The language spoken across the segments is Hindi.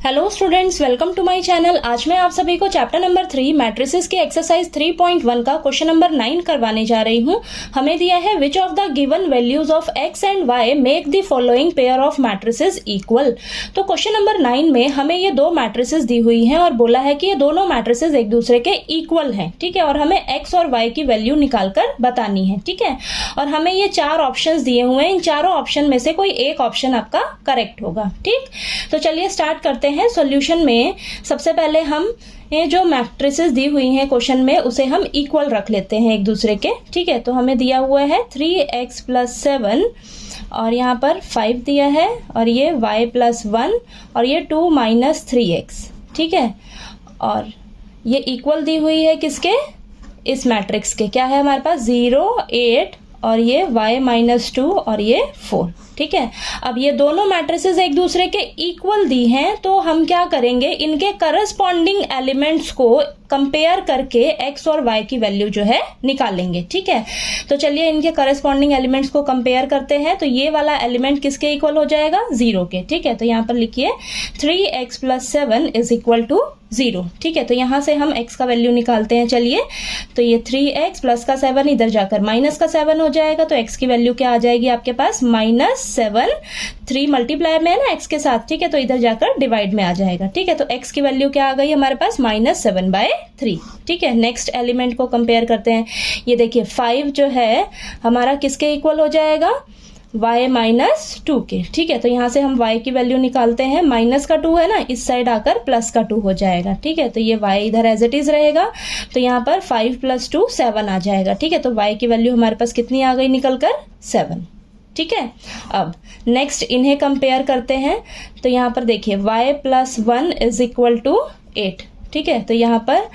Hello students, welcome to my channel. आज मैं आप सभी को चैप्टर नंबर 3 मैट्रिसेस के एक्सरसाइज 3.1 का क्वेश्चन नंबर 9 करवाने जा रही हूँ। हमें दिया है which of the given values of x and y make the following pair of matrices equal. तो क्वेश्चन नंबर 9 में हमें ये दो मैट्रिसेस दी हुई हैं और बोला है कि ये दोनों मैट्रिसेस एक दूसरे के इक्वल हैं, ठीक है, और हमें x और y की वैल्यू निकाल कर बतानी है, ठीक है। और हमें ये चार ऑप्शंस दिए हुए हैं, इन चारों ऑप्शन में से कोई एक ऑप्शन आपका करेक्ट होगा, ठीक। तो चलिए स्टार्ट करते हैं। सॉल्यूशन में सबसे पहले हम ये जो मैट्रिसेस दी हुई हैं क्वेश्चन में उसे हम इक्वल रख लेते हैं एक दूसरे के, ठीक है। तो हमें दिया हुआ है 3x + 7 और यहाँ पर 5 दिया है और ये y + 1 और ये 2 - 3x, ठीक है। और ये इक्वल दी हुई है किसके, इस मैट्रिक्स के। क्या है हमारे पास 0, 8 और ये y - 2 और ये 4, ठीक है। अब ये दोनों मैट्रिसेस एक दूसरे के इक्वल दी हैं, तो हम क्या करेंगे, इनके करस्पॉन्डिंग एलिमेंट्स को कंपेयर करके x और y की वैल्यू जो है निकालेंगे, ठीक है। तो चलिए इनके करस्पॉन्डिंग एलिमेंट्स को कंपेयर करते हैं। तो ये वाला एलिमेंट किसके इक्वल हो जाएगा, 0 के, ठीक है। तो यहाँ पर लिखिए 3x + 7 = 0, ठीक है। तो यहाँ से हम x का वैल्यू निकालते हैं। चलिए, तो ये 3x प्लस का 7 इधर जाकर माइनस का 7 हो जाएगा। तो x की वैल्यू क्या आ जाएगी आपके पास, -7, 3 मल्टीप्लाई में है ना x के साथ, ठीक है। तो इधर जाकर डिवाइड में आ जाएगा, ठीक है। तो x की वैल्यू क्या आ गई हमारे पास, -7/3, ठीक है। नेक्स्ट एलिमेंट को कंपेयर करते हैं। ये देखिए 5 जो है हमारा किसके इक्वल हो जाएगा, y - 2 के, ठीक है। तो यहाँ से हम y की वैल्यू निकालते हैं। माइनस का 2 है ना, इस साइड आकर प्लस का 2 हो जाएगा, ठीक है। तो ये y इधर एज इट इज रहेगा। तो यहाँ पर 5 + 2 7 आ जाएगा, ठीक है। तो y की वैल्यू हमारे पास कितनी आ गई निकल कर, 7, ठीक है। अब नेक्स्ट इन्हें कंपेयर करते हैं। तो यहाँ पर देखिए y + 1 = 8, ठीक है। तो यहाँ पर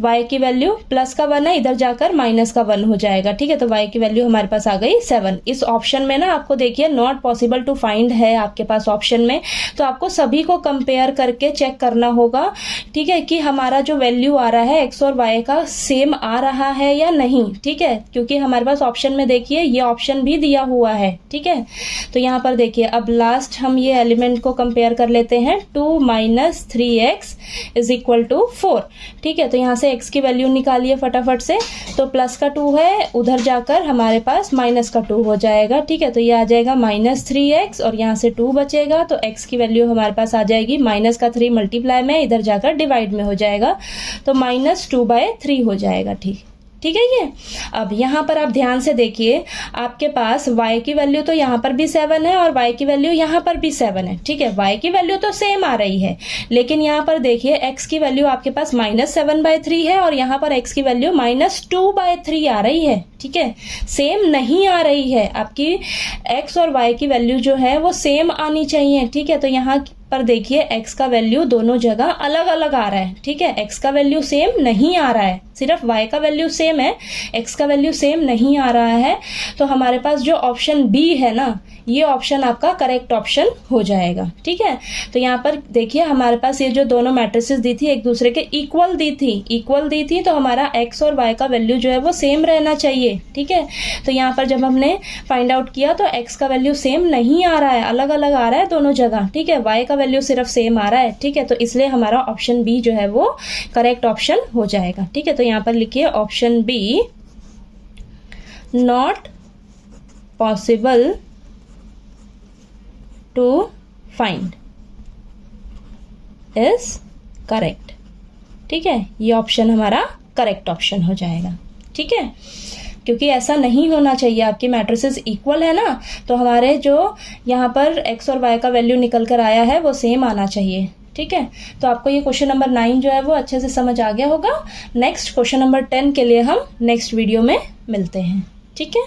y की वैल्यू प्लस का 1 है, इधर जाकर माइनस का 1 हो जाएगा, ठीक है। तो y की वैल्यू हमारे पास आ गई 7। इस ऑप्शन में ना आपको देखिए नॉट पॉसिबल टू फाइंड है आपके पास ऑप्शन में, तो आपको सभी को कंपेयर करके चेक करना होगा, ठीक है, कि हमारा जो वैल्यू आ रहा है x और y का सेम आ रहा है या नहीं, ठीक है। क्योंकि हमारे पास ऑप्शन में देखिए ये ऑप्शन भी दिया हुआ है, ठीक है। तो यहाँ पर देखिए अब लास्ट हम ये एलिमेंट को कंपेयर कर लेते हैं। 2 - 3x = 4, ठीक है। तो यहाँ से x की वैल्यू निकालिए फटाफट से। तो प्लस का 2 है, उधर जाकर हमारे पास माइनस का 2 हो जाएगा, ठीक है। तो ये आ जाएगा -3x और यहाँ से 2 बचेगा। तो x की वैल्यू हमारे पास आ जाएगी, माइनस का 3 मल्टीप्लाई में इधर जाकर डिवाइड में हो जाएगा। तो -2/3 हो जाएगा, ठीक है ये। अब यहाँ पर आप ध्यान से देखिए, आपके पास y की वैल्यू तो यहाँ पर भी 7 है और y की वैल्यू यहाँ पर भी 7 है, ठीक है। y की वैल्यू तो सेम आ रही है, लेकिन यहाँ पर देखिए x की वैल्यू आपके पास -7/3 है और यहाँ पर x की वैल्यू -2/3 आ रही है, ठीक है। सेम नहीं आ रही है, आपकी x और y की वैल्यू जो है वो सेम आनी चाहिए, ठीक है। तो यहाँ पर देखिए x का वैल्यू दोनों जगह अलग अलग आ रहा है, ठीक है। x का वैल्यू सेम नहीं आ रहा है, सिर्फ y का वैल्यू सेम है, x का वैल्यू सेम नहीं आ रहा है। तो हमारे पास जो ऑप्शन बी है ना, ये ऑप्शन आपका करेक्ट ऑप्शन हो जाएगा, ठीक है। तो यहाँ पर देखिए हमारे पास ये जो दोनों मैट्रिसेस दी थी एक दूसरे के इक्वल दी थी, तो हमारा x और y का वैल्यू जो है वो सेम रहना चाहिए, ठीक है। तो यहाँ पर जब हमने फाइंड आउट किया तो x का वैल्यू सेम नहीं आ रहा है, अलग अलग आ रहा है दोनों जगह, ठीक है। y का वैल्यू सिर्फ सेम आ रहा है, ठीक है। तो इसलिए हमारा ऑप्शन बी जो है वो करेक्ट ऑप्शन हो जाएगा, ठीक है। तो यहाँ पर लिखिए option B, not possible to find is correct, ठीक है। ये ऑप्शन हमारा करेक्ट ऑप्शन हो जाएगा, ठीक है। क्योंकि ऐसा नहीं होना चाहिए, आपकी मैट्रिसेस इक्वल है ना, तो हमारे जो यहाँ पर x और y का वैल्यू निकल कर आया है वो सेम आना चाहिए, ठीक है। तो आपको ये क्वेश्चन नंबर 9 जो है वो अच्छे से समझ आ गया होगा। नेक्स्ट क्वेश्चन नंबर 10 के लिए हम नेक्स्ट वीडियो में मिलते हैं, ठीक है।